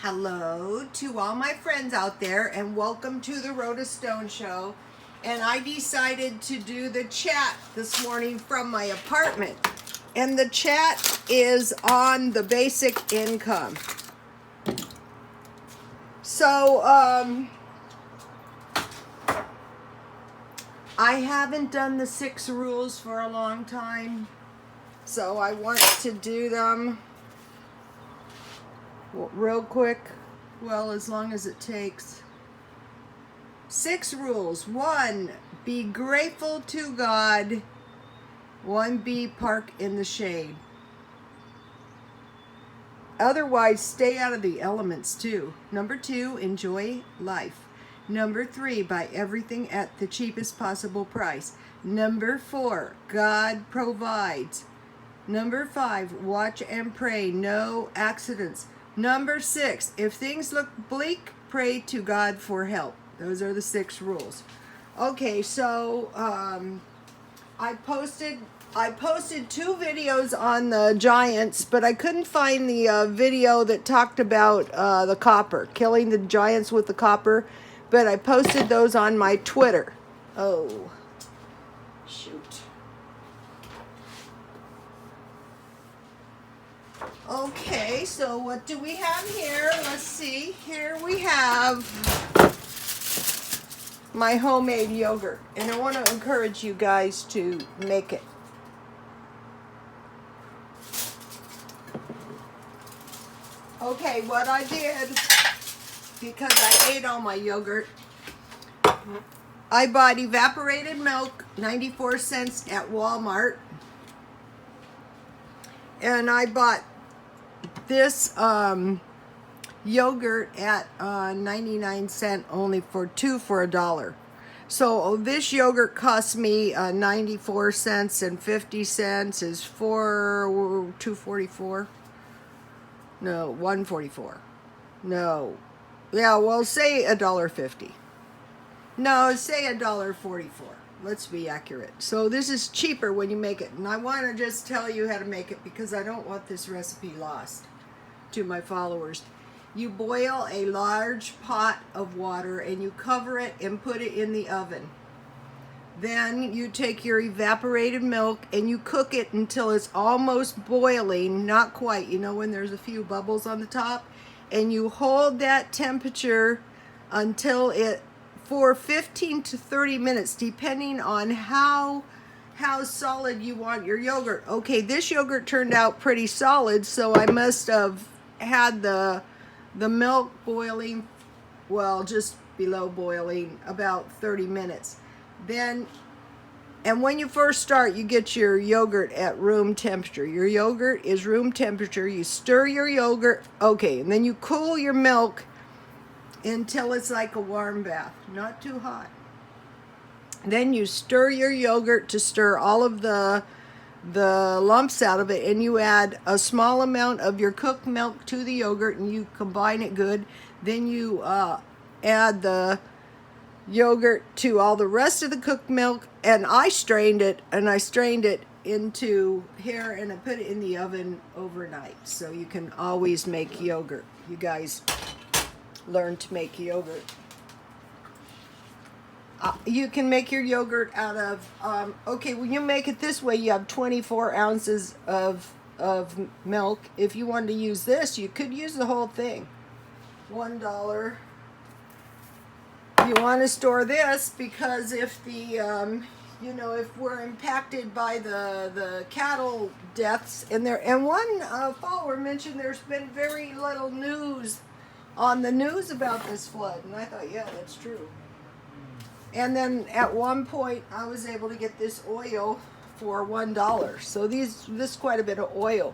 Hello to all my friends out there, and welcome to the Rhoda Stone Show. And I decided to do the chat this morning from my apartment. And the chat is on the basic income. So, I haven't done the 6 rules for a long time. So I want to do them real quick. Well, as long as it takes. 6 rules. 1, be grateful to God. 1B, park in the shade. Otherwise, stay out of the elements too. Number 2, enjoy life. Number 3, buy everything at the cheapest possible price. Number 4, God provides. Number 5, watch and pray, no accidents. Number 6, if things look bleak, pray to God for help. Those are the 6 rules. Okay, so I posted 2 videos on the giants, but I couldn't find the video that talked about the copper, killing the giants with the copper, but I posted those on my Twitter. Oh, shoot. Okay, so what do we have here? Let's see. Here we have my homemade yogurt, and I want to encourage you guys to make it. Okay, what I did, because I ate all my yogurt, I bought evaporated milk, 94 cents at Walmart, and I bought this yogurt at 99 cents only for 2 for $1. So this yogurt cost me 94 cents and 50 cents is $2.44. No, $1.44. No. Yeah, well, say $1.50. No, say $1.44. Let's be accurate. So this is cheaper when you make it. And I want to just tell you how to make it because I don't want this recipe lost to my followers. You boil a large pot of water and you cover it and put it in the oven. Then you take your evaporated milk and you cook it until it's almost boiling, not quite, you know, when there's a few bubbles on the top, and you hold that temperature until it for 15 to 30 minutes, depending on how solid you want your yogurt. Okay, this yogurt turned out pretty solid, so I must have had the milk boiling, well, just below boiling, about 30 minutes. Then, and when you first start, you get your yogurt at room temperature. Your yogurt is room temperature. You stir your yogurt, okay, and then you cool your milk until it's like a warm bath, not too hot. Then you stir your yogurt to stir all of the lumps out of it, and you add a small amount of your cooked milk to the yogurt and you combine it good. Then you add the yogurt to all the rest of the cooked milk, and I strained it into here and I put it in the oven overnight, so you can always make yogurt. You guys learn to make yogurt. You can make your yogurt out of okay, when you make it this way, you have 24 ounces of milk. If you wanted to use this, you could use the whole thing. $1. You want to store this because if the if we're impacted by the cattle deaths, and one follower mentioned there's been very little news on the news about this flood, and I thought, yeah, that's true. And then at one point I was able to get this oil for $1. So this is quite a bit of oil.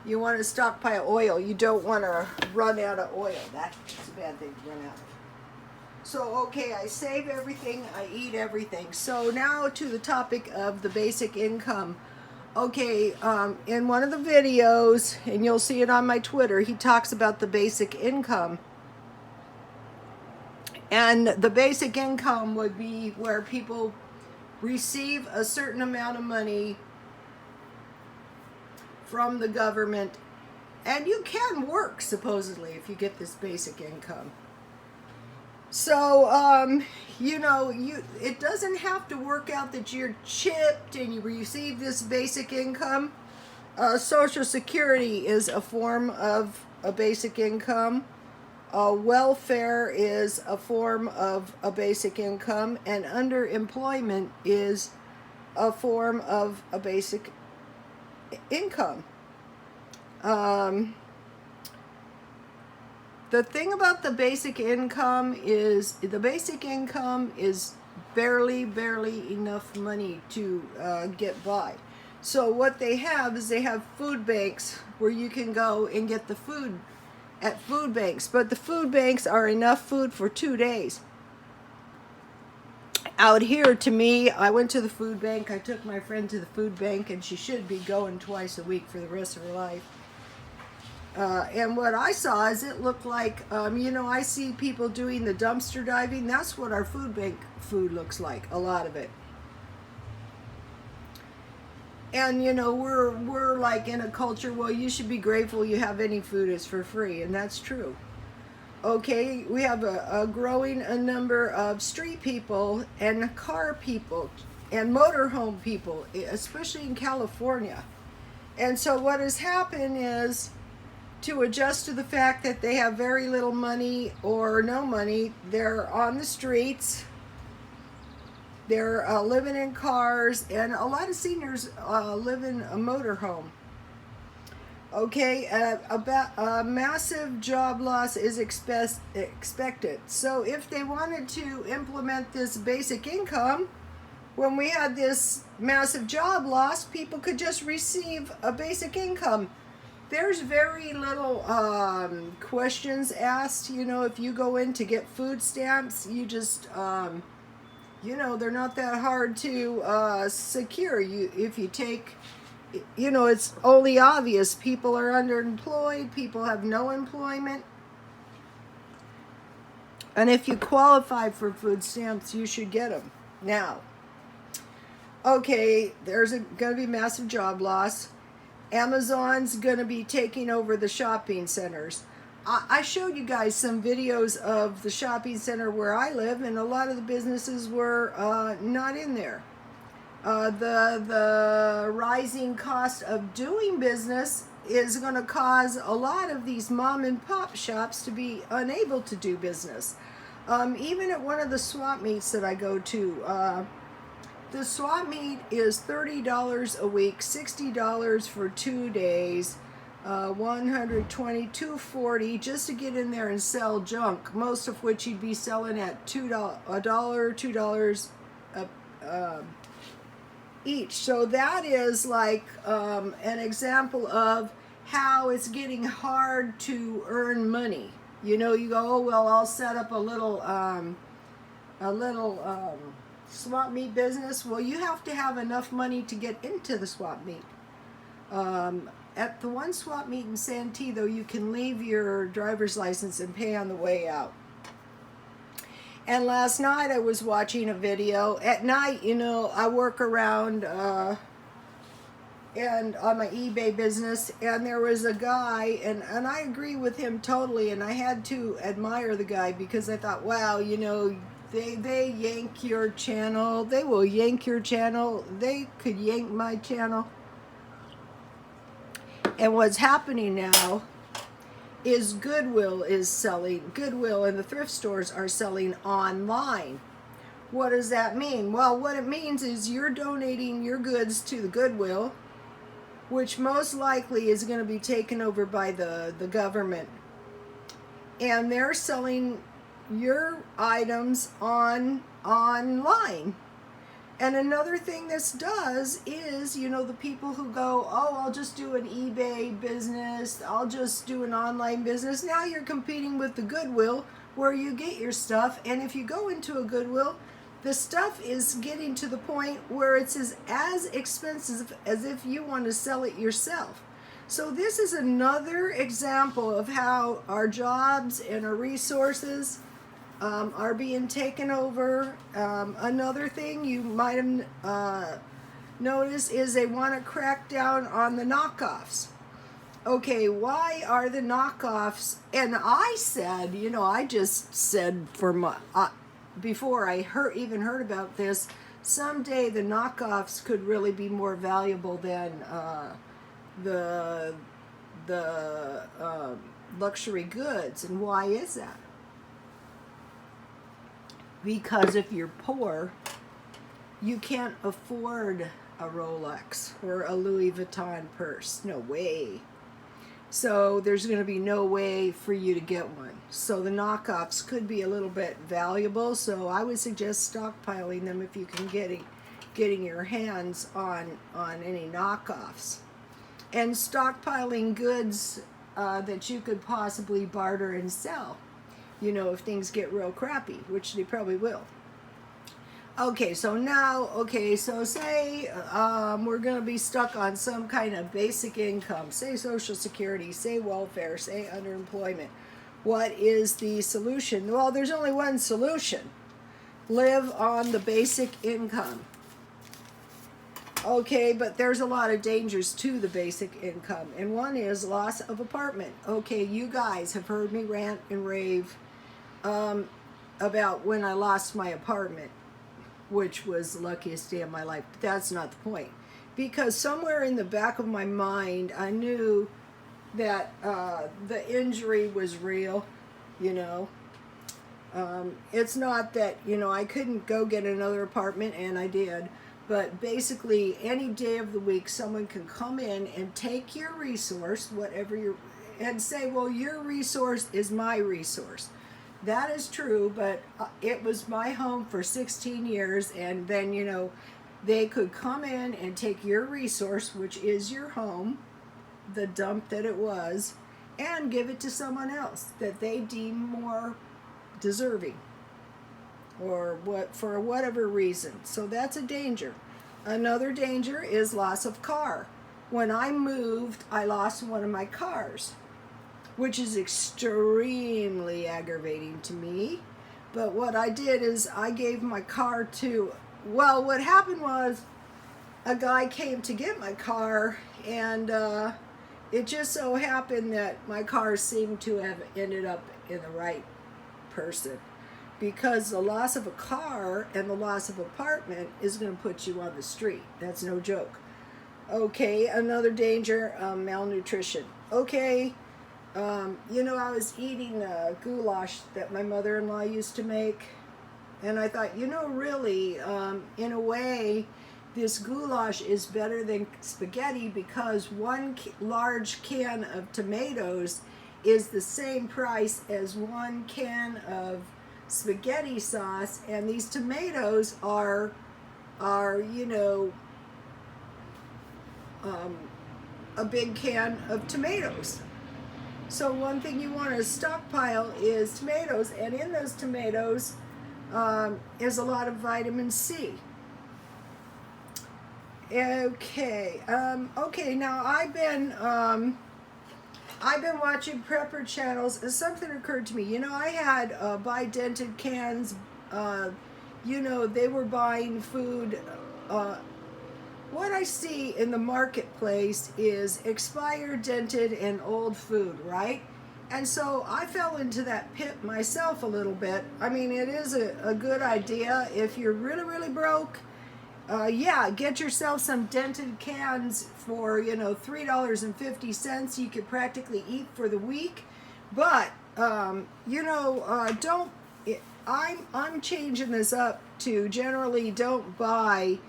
You want to stockpile oil. You don't want to run out of oil. That's a bad thing to run out of. So, okay, I save everything, I eat everything. So now to the topic of the basic income. Okay, in one of the videos, and you'll see it on my Twitter, he talks about the basic income. And the basic income would be where people receive a certain amount of money from the government and you can work supposedly if you get this basic income. So, it doesn't have to work out that you're chipped and you receive this basic income. Social Security is a form of a basic income. Welfare is a form of a basic income, and underemployment is a form of a basic income. The thing about the basic income is barely enough money to get by. So what they have is they have food banks where you can go and get the food at food banks, but the food banks are enough food for 2 days. Out here, to me, I went to the food bank. I took my friend to the food bank, and she should be going twice a week for the rest of her life. And what I saw is it looked like, I see people doing the dumpster diving. That's what our food bank food looks like, a lot of it. And, we're like in a culture, well, you should be grateful you have any food, it's for free, and that's true. Okay, we have a growing number of street people and car people and motorhome people, especially in California. And so what has happened is, to adjust to the fact that they have very little money or no money, they're on the streets, they're living in cars, and a lot of seniors live in a motorhome. Okay, a massive job loss is expected. So if they wanted to implement this basic income, when we had this massive job loss, people could just receive a basic income. There's very little questions asked. If you go in to get food stamps, you just, they're not that hard to secure. If you take, it's only obvious. People are underemployed. People have no employment. And if you qualify for food stamps, you should get them. Now, okay, there's going to be massive job loss. Amazon's going to be taking over the shopping centers. I showed you guys some videos of the shopping center where I live, and a lot of the businesses were not in there. The rising cost of doing business is going to cause a lot of these mom and pop shops to be unable to do business. Even at one of the swap meets that I go to, the swap meet is $30 a week, $60 for 2 days, $120, $240 just to get in there and sell junk, most of which you'd be selling at $2 each. So that is like an example of how it's getting hard to earn money. You go, oh, well, I'll set up a little swap meet business. Well, you have to have enough money to get into the swap meet. At the one swap meet in Santee, though, you can leave your driver's license and pay on the way out. And last night I was watching a video. At night, I work around and on my eBay business, and there was a guy, and I agree with him totally, and I had to admire the guy because I thought, wow, they yank your channel. They will yank your channel. They could yank my channel. And what's happening now is Goodwill is selling. Goodwill and the thrift stores are selling online. What does that mean? Well, what it means is you're donating your goods to the Goodwill, which most likely is going to be taken over by the government. And they're selling your items online. And another thing this does is, the people who go, oh, I'll just do an eBay business, I'll just do an online business. Now you're competing with the Goodwill where you get your stuff. And if you go into a Goodwill, the stuff is getting to the point where it's as expensive as if you want to sell it yourself. So this is another example of how our jobs and our resources are being taken over. Another thing you might have noticed is they want to crack down on the knockoffs. Okay, why are the knockoffs? And I said, I just said for my before I even heard about this, someday the knockoffs could really be more valuable than the luxury goods. And why is that? Because if you're poor, you can't afford a Rolex or a Louis Vuitton purse. No way. So there's going to be no way for you to get one. So the knockoffs could be a little bit valuable. So I would suggest stockpiling them if you can getting your hands on any knockoffs. And stockpiling goods that you could possibly barter and sell. If things get real crappy, which they probably will. Okay, so now, so say we're going to be stuck on some kind of basic income, say Social Security, say welfare, say underemployment. What is the solution? Well, there's only one solution. Live on the basic income. Okay, but there's a lot of dangers to the basic income, and one is loss of apartment. Okay, you guys have heard me rant and rave about when I lost my apartment, which was the luckiest day of my life. But that's not the point. Because somewhere in the back of my mind, I knew that the injury was real, It's not that, I couldn't go get another apartment, and I did. But basically, any day of the week, someone can come in and take your resource, and say, well, your resource is my resource. That is true, but it was my home for 16 years, and then, they could come in and take your resource, which is your home, the dump that it was, and give it to someone else that they deem more deserving, or for whatever reason. So that's a danger. Another danger is loss of car. When I moved, I lost one of my cars, which is extremely aggravating to me. But what I did is I gave my car to, what happened was a guy came to get my car, and it just so happened that my car seemed to have ended up in the right person, because the loss of a car and the loss of apartment is going to put you on the street. That's no joke. Okay, another danger, malnutrition. Okay. I was eating goulash that my mother-in-law used to make, and I thought, really, in a way, this goulash is better than spaghetti, because one large can of tomatoes is the same price as one can of spaghetti sauce, and these tomatoes are a big can of tomatoes. So one thing you want to stockpile is tomatoes, and in those tomatoes is a lot of vitamin C. Okay. Now I've been watching prepper channels, and something occurred to me. I had buy dented cans. They were buying food. What I see in the marketplace is expired, dented, and old food, right? And so I fell into that pit myself a little bit. I mean, it is a good idea if you're really, really broke. Get yourself some dented cans for, $3.50. You could practically eat for the week. But, I'm changing this up to generally don't buy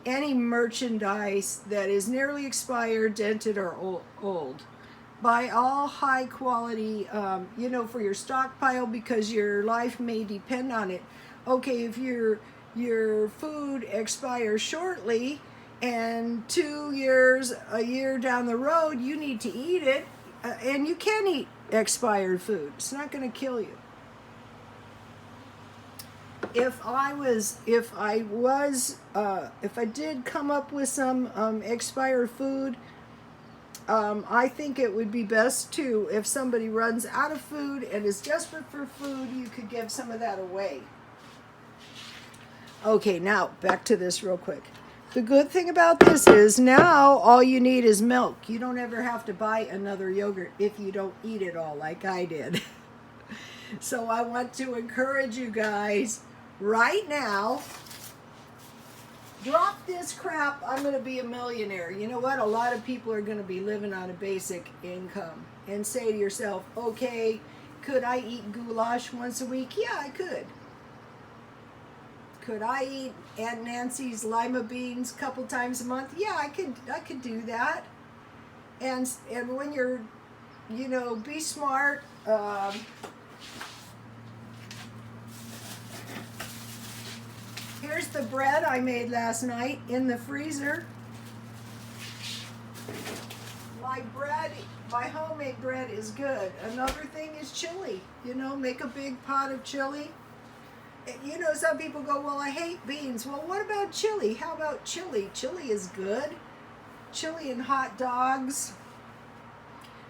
any merchandise that is nearly expired, dented, or old. Buy all high quality, for your stockpile, because your life may depend on it. Okay, if your food expires shortly, and 2 years, a year down the road, you need to eat it, and you can eat expired food. It's not going to kill you. If I did come up with some expired food, I think it would be best to, if somebody runs out of food and is desperate for food, you could give some of that away. Okay, now back to this real quick. The good thing about this is now all you need is milk. You don't ever have to buy another yogurt if you don't eat it all like I did. So I want to encourage you guys right now, drop this crap, I'm going to be a millionaire. You know what? A lot of people are going to be living on a basic income. And say to yourself, okay, could I eat goulash once a week? Yeah, I could. Could I eat Aunt Nancy's lima beans a couple times a month? Yeah, I could do that. And when you're, you know, be smart. Here's the bread I made last night in the freezer. My homemade bread is good. Another thing is chili. You know, make a big pot of chili. You know, some people go, well, I hate beans. Well, what about chili? How about chili? Chili is good. Chili and hot dogs.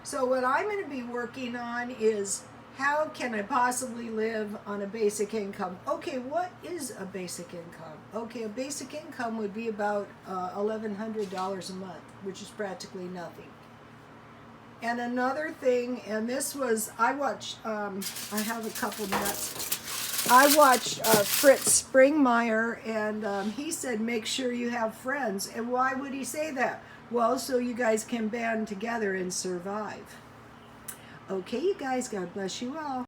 So what I'm going to be working on is how can I possibly live on a basic income? Okay, what is a basic income? Okay, a basic income would be about $1,100 a month, which is practically nothing. And another thing, and this was, I watched, I have a couple nuts. I watched Fritz Springmeier, and he said, make sure you have friends. And why would he say that? Well, so you guys can band together and survive. Okay, you guys, God bless you all.